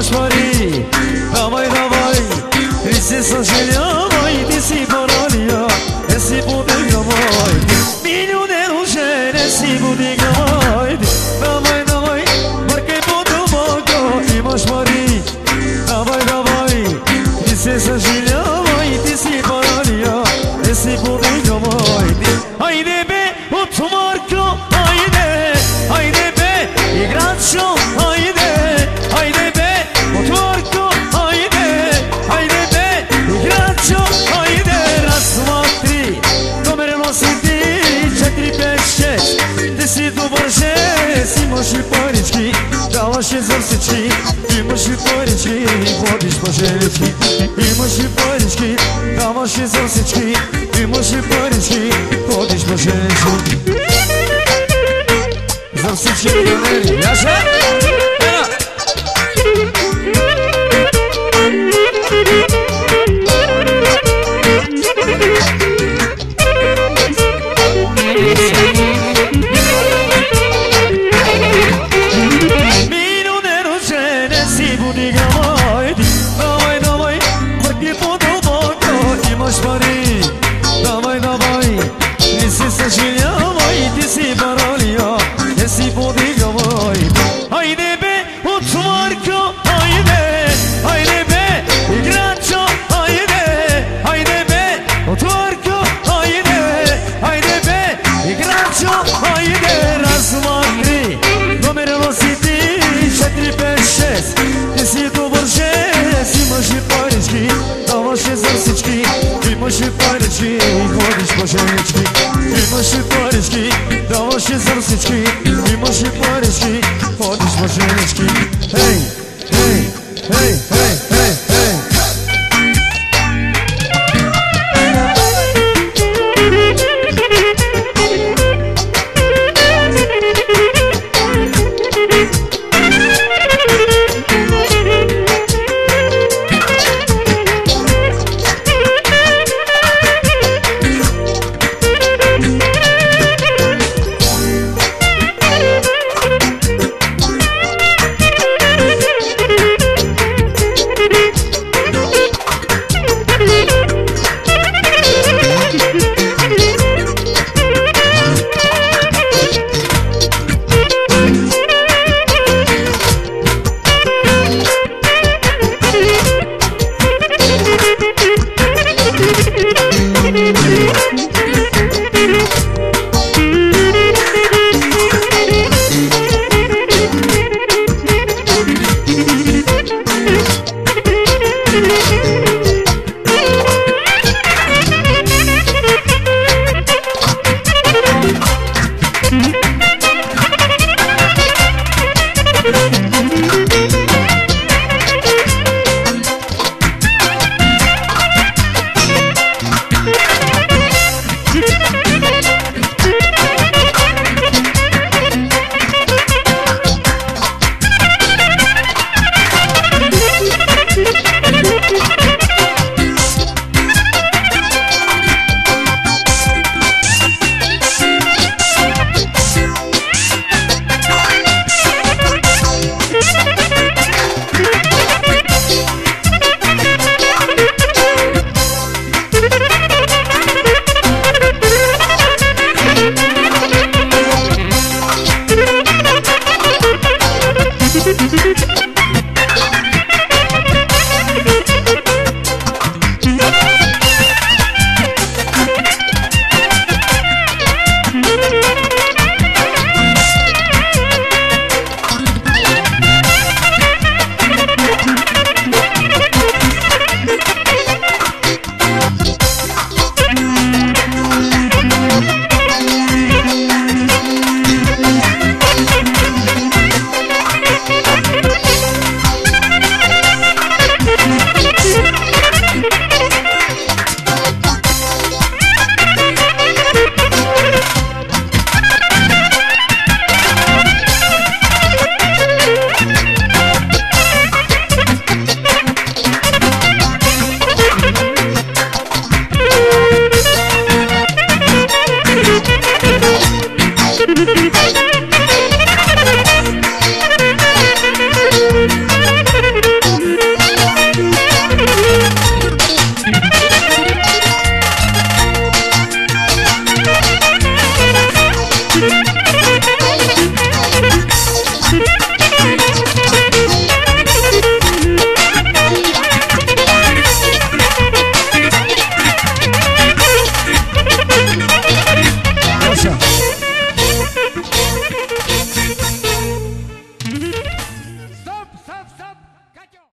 masz Marii, dawaj, dawaj. Ty saželjavoj, ti si ponavlja, ne si budigamoj. Milioneru žene si budigamoj. Dawaj, dawaj, markaj podobago, imaš Marii, dawaj, dawaj. Ti se saželjavoj, ti si ponavlja, ne si budigamoj. Ajde be, otvarko, ajde, ajde be, igračo, ajde, ajde be, otvarko, ajde, ajde be, igračo, ajde, raz, dva, tri, numere nosim ti, 4, 5, 6, ti si dobar žes, imaš i parički, davaš je zrsički, imaš i parički, vodiš po želječki, imaš i parički, davaš je zrsički, imaš i parički, vodiš po želječki. Zrsički milioneri, jaša? Milioneru žene si budigamoj. Dawaj, dawaj, marki podobago, imaš Marii.